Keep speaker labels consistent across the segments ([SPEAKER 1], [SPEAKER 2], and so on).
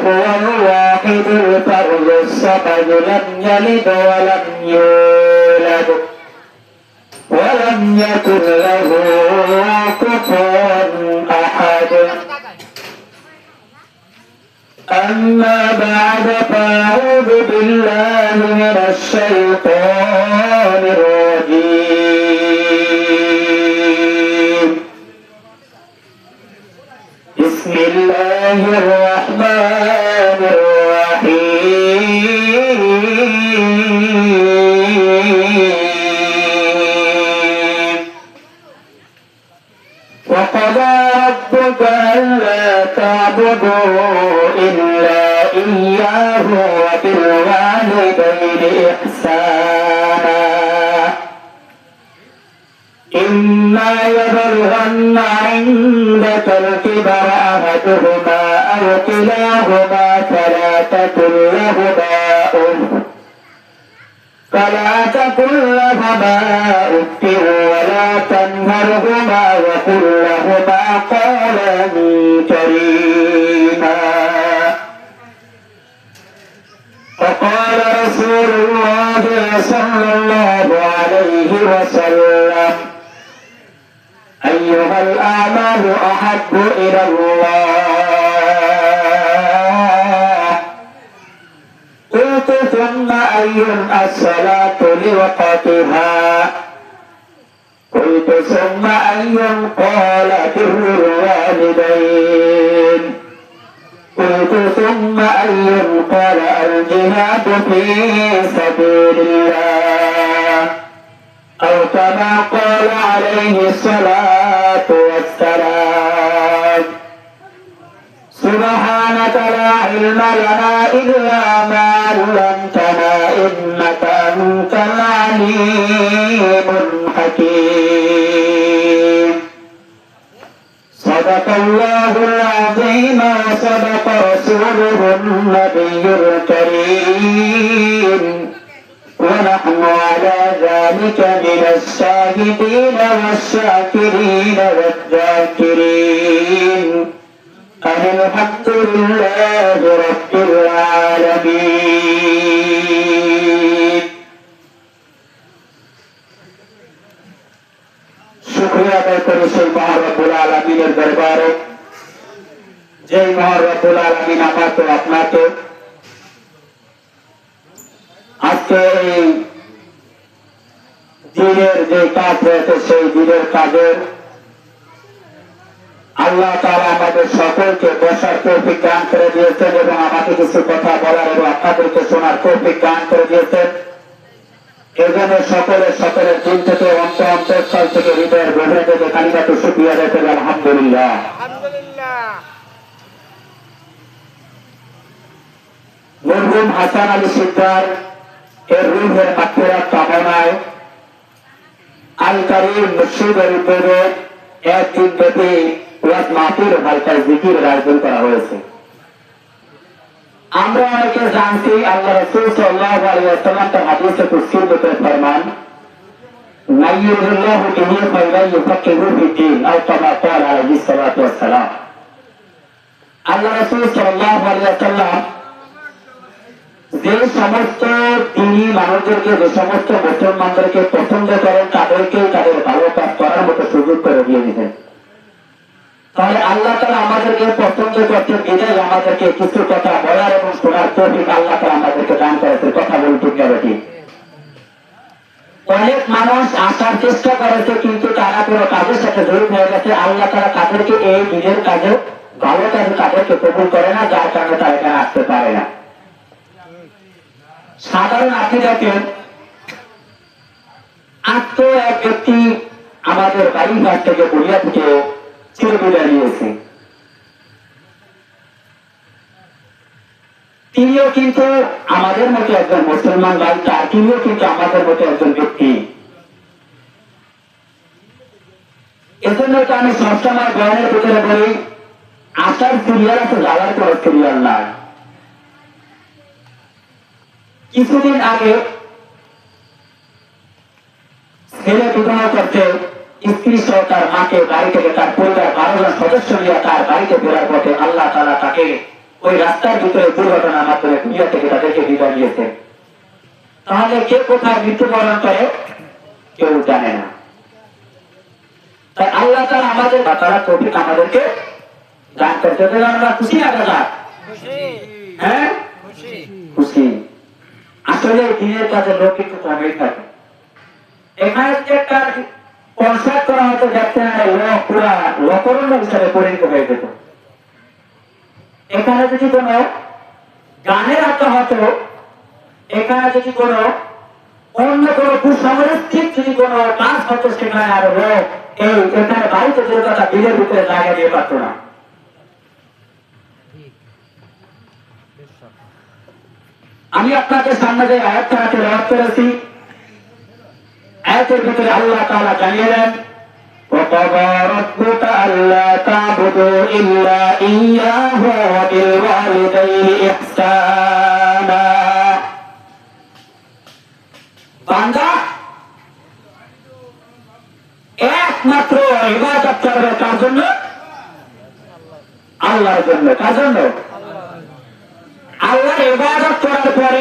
[SPEAKER 1] هو الواحد الفرد الصمد لم يلد ولم يولد ولم يكن له كفوا أحد أما بعد فأعوذ بالله من الشيطان الرجيم بسم الله الرحمن الرحيم وقضى ربك ألا تعبدوا إلا إياه وبالوالدين إحسانا إما يبلغن عندك الكبر أحدهما أو كلاهما فلا تقل لهما أف ولا تنهرهما وقل لهما قولا كريما وقال رسول الله صلى الله عليه وسلم أيها الأعمال أحب إلى الله قلت ثم أي الصلاة لوقتها قلت ثم أي قال بر الوالدين قلت ثم أي قال الجهاد في سبيل الله أو كما قال عليه الصلاة والسلام سبحانك لا علم لنا إلا ما علمتنا إنك أنت العليم الحكيم صدق الله العظيم وصدق رسوله النبي الكريم ونحن على ذلك من الشاهدين والشاكرين والذاكرين الحمد لله رب العالمين শুকরিয়া আদায় করি সেই মহান রব্বুল আলামিনের দরবারে যেই মহান রব্বুল আলামিন আমাকে আপনাকে আজকে এই দিনের যে কাজ রয়েছে সেই দিনের কাজের আল্লাহ তাআলা আমাদের সকলকে বসার তৌফিক দান করে দিয়েছেন এবং আমাকে কিছু কথা বলার এবং আপনাদেরকে শোনার তৌফিক দান করে দিয়েছেন। এজন্য সকলের দিন থেকে অন্তঃস্থল থেকে হৃদয়ের গভীরে থেকে কালিমাতু শুকরিয়া আদায় করি আলহামদুলিল্লাহ। মরহুম হাসান আলী সিকদার এর রূহের মাগফিরাত কামনায় আল কারীম মসজিদের উদ্যোগে একদিন ব্যাপী ওয়াজ মাহফিল হালকায় জিকিরের আয়োজন করা হয়েছে। আমরা অনেকে জানছি আল্লাহ রাসূল সাল্লাল্লাহু আলাইহি ওয়াসাল্লাম তার হাদিসে কুদসির ভিতরে ফরমান নাইয়ুল্লাহু বিহি খায়রান ইউফাক্কিহু ফিদ্দীন আও কামা ক্বালা আলাইহিস সালাতু ওয়াস সালাম। আল্লাহ রাসূল সাল্লাল্লাহু আলাইহি ওয়াসাল্লাম যে সমস্ত দিনী মানুষদেরকে যে সমস্ত মুসলমানদেরকে পছন্দ করেন তাদেরকে তাদের ভালো কাজ করার মতো সুযোগ করে দিয়ে দিতেন। তাহলে আল্লাহ তাআলা আমাদেরকে পছন্দ করছেন বিধায় আমাদেরকে কিছু কথা বলার এবং শোনার তৌফিক আল্লাহ তাআলা আমাদেরকে দান করেছেন। কথা বলতে গেলে ঠিক অনেক মানুষ আসার চেষ্টা করেছে কিন্তু তারা কোনো কাজের সাথে জড়িত হয়ে গেছে। আল্লাহ তাআলা তাদেরকে এই দিনের কাজে ভালো কাজে তাদেরকে কবুল করে না, যার কারণে তারা এখানে আসতে পারে না। সাধারণ আকিদাতে আত্ম এক ব্যক্তি আমাদের বাড়ির কাছ থেকে বলিয়া থেকে চিরবিদায় নিয়েছে। তিনিও কিন্তু আমাদের মতো একজন মুসলমান ভাই, তিনিও কিন্তু আমাদের মতো একজন ব্যক্তি। এজন্য তো আমি সবসময় বয়ানের ভিতরে বলি আসার সিরিয়াল আছে, যাওয়ার কোনো সিরিয়াল নাই। কিছুদিন আগে ছেলে বিবাহ করতে স্ত্রী সহ তার মাকে বাড়ি থেকে তার পরিবার 12 জন সদস্য নিয়ে তার বাড়িতে ফেরার পথে আল্লাহ তাআলা তাকে ওই রাস্তার ভিতরে দুর্ঘটনার মাধ্যমে দুনিয়া থেকে তাদেরকে বিদায় দিয়েছে। তাহলে কে কোথায় মৃত্যুবরণ করে কেউ জানে না। তাই আল্লাহ তাআলা আমাদের তারা তৌফিক আমাদেরকে দান করতে দেন। আমরা খুশি না দাদা? হ্যাঁ খুশি। আসলে দিনের কাজে লোক একটু কমই থাকে। এখানে যে একটা কনসার্ট করা হতো দেখতে না লোক পুরা লোকরণ্য হিসাবে পরিণত হয়ে যেত। এখানে যদি কোনো গানের আড্ডা হতো, এখানে যদি কোনো অন্য কোনো কুসংস্কৃত যদি কোনো কাজ হতো সেখানে আর লোক এই এখানে বাড়িতে যে কথা বিলের ভিতরে জায়গা দিয়ে পারত না। আমি আপনাকে সামনে যে আয়াতটা তেলাওয়াত করেছি, আয়াতের ভিতরে আল্লাহ তাআলা জানিয়ে দেন وَقَضَىٰ رَبُّكَ أَلَّا تَعْبُدُوا إِلَّا إِيَّاهُ وَبِالْوَالِدَيْنِ إِحْسَانًا। বান্দা একমাত্র ইবাদত করবে কার জন্য? আল্লাহর জন্য। কার জন্য? আল্লাহর ইবাদত করার পরে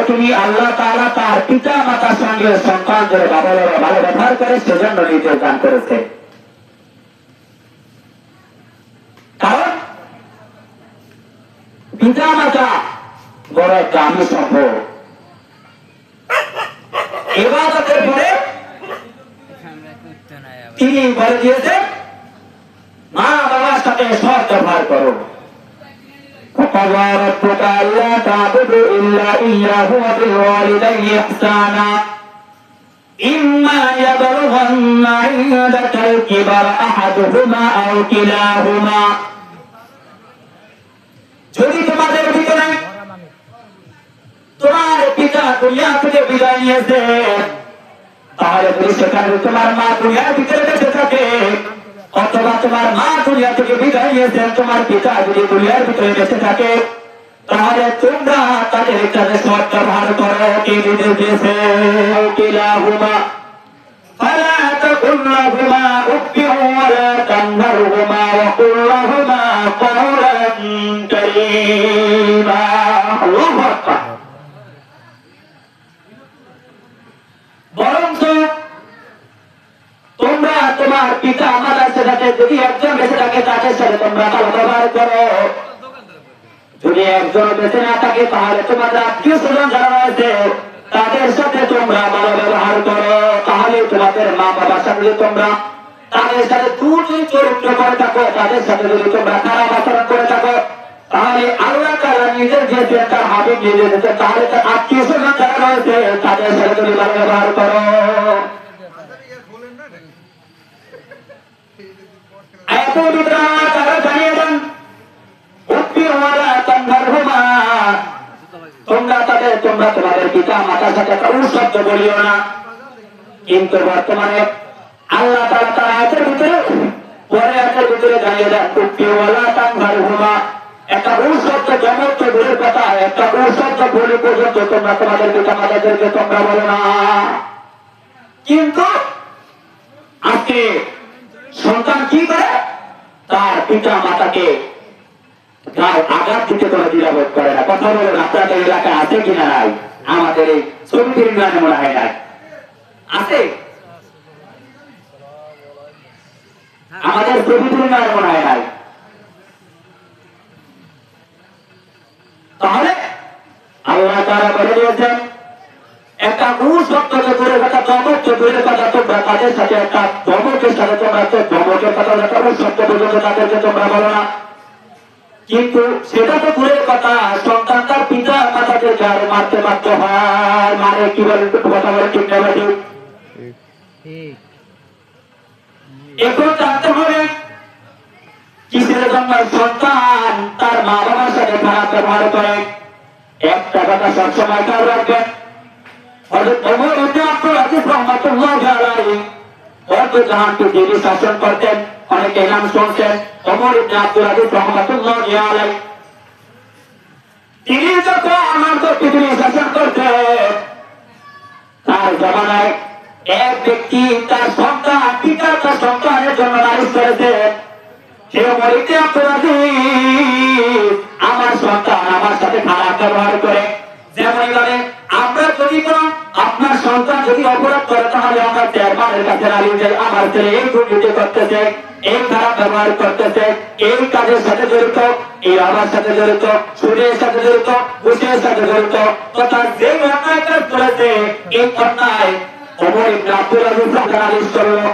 [SPEAKER 1] তিনি আল্লাহ তাআলা তার পিতা মাতার সঙ্গে সন্তানদের ভালো ব্যবহার করে সেজন্য নিজে দান করেছে। কারণ পিতা মাতা বড় দামি সম্পদ। ইবাদতের পরে তিনি বলে দিয়েছেন মা বাবার সাথে সৎ ব্যবহার করো। وَقَضَىٰ رَبُّكَ أَلَّا تَعْبُدُوا إِلَّا إِيَّاهُ وَبِالْوَالِدَيْنِ إِحْسَانًا إِمَّا يَبْلُغَنَّ عِندَكَ الْكِبَرَ أَحَدُهُمَا أَوْ كِلَاهُمَا। যদি তোমাদের ভিতরে তোমার পিতা দুনিয়া থেকে বিদায় নিয়েছে, তাহলে যদি সেখানে তোমার মা দুনিয়ার ভিতরে বেঁচে থাকে, অথবা তোমার মা দুনিয়া থেকে বিদায় নিয়েছেন, তোমার পিতা যদি দুনিয়ার ভিতরে বেঁচে থাকে, তাহলে তোমরা তাদের কাছে সৎ ব্যবহার করো। কে নির্দেশ দিয়েছে? কিলাহুমা ফালা তাকুল লাহুমা উফফিন ওয়ালা তানহারহুমা ওয়া কুল লাহুমা কাওলান কারীমা। আল্লাহু আকবার। বরঞ্চ তোমরা তোমার পিতা মাতার সাথে যদি একজন বেঁচে থাকে তাদের সাথে তোমরা ভালো ব্যবহার করো। যদি একজন বেঁচে না থাকে তাহলে তোমাদের আত্মীয় স্বজন যারা রয়েছে তাদের সাথে তোমরা ভালো ব্যবহার করো। তাহলে তোমাদের মা বাবার সাথে যদি তোমরা তাদের সাথে দুর্নীতি চরিত্র করে থাকো, তাদের সাথে যদি তোমরা খারাপ আচরণ করে থাকো, তাহলে আল্লাহ তাআলা নিজের যে তার হাবিব নিজে দিতে, তাহলে তার আত্মীয় স্বজন যারা রয়েছে তাদের সাথে যদি ভালো ব্যবহার করো। তারা জানিয়ে দেন তোমরা তোমাদের পিতা মাতার সাথে কারোর শব্দ বলিও না। কিন্তু বর্তমানে আল্লাহ তাআলা তার আয়াতের ভিতরে পরে আয়াতের ভিতরে জানিয়ে দেন উপ্পিওয়ালা তানহারহুমা, একটা শব্দ জমক তো দূরের কথা, একটা শব্দ বলে পর্যন্ত তোমরা তোমাদের পিতা মাতাদেরকে তোমরা বলো না। কিন্তু আজকে সন্তান কি করে? তার পিতা মাতাকে আঘাত দিতে কোনো দ্বিধাবোধ করে না। কথা বলেন আপনাদের এলাকায় আছে কিনা? নাই। আমাদের এই শ্রমিকের ইউনিয়নে মনে হয় নাই। আছে? আমাদের শ্রমিকের ইউনিয়নে মনে হয় নাই। তাহলে আল্লাহ তাআলা বলে দিয়েছেন একটা শব্দ দূরের কথা, জমক দূরের কথা, তোমরা তাদের সাথে একটা জমকের সাথে তোমরা তো জমকের কথা শব্দ পর্যন্ত তাদেরকে তোমরা বলো না। কিন্তু সেটা তো দূরের কথা, সন্তান তার পিতা মাতাদেরকে আরো মারতে বাধ্য হয়। মানে কি বলেন? কথা বলে ঠিক না? এখন জানতে হবে কিসের জন্য সন্তান তার মা বাবার সাথে খারাপ ব্যবহার করে। একটা কথা সবসময় খেয়াল রাখবেন, হযরত ওমর ইবনে আব্দুল আজিজ রাহমাতুল্লাহি আলাইহি জাহানকে যিনি শাসন করতেন, অনেকে নাম শুনছেন ওমর ইবনে আব্দুল আজিজ রাহমাতুল্লাহি আলাইহি। তিনি যখন আমাদের পৃথিবী শাসন করতেন, তার জামানায় এক ব্যক্তি তার সন্তান পিতা তার সন্তানের জন্য নালিশ করেছে। সে ওমর ইবনে আব্দুল আজিজ আমার সন্তান আমার সাথে খারাপ ব্যবহার করে, যেমন ভাবে আমরা যদি কোনো আপনার সন্তান যদি অপরাধ করে তাহলে আমরা চেয়ারম্যানের কাছে নালিশ যাই, আমার ছেলে এই দুর্নীতি করতেছে, এই খারাপ ব্যবহার করতেছে, এই কাজের সাথে জড়িত, এই আমার সাথে জড়িত, সুদের সাথে জড়িত, ঘুষের সাথে জড়িত, তথা যে অন্যায় কাজ করেছে এই অন্যায় ওমর ইবনে আব্দুল আজিজ নালিশ করলো।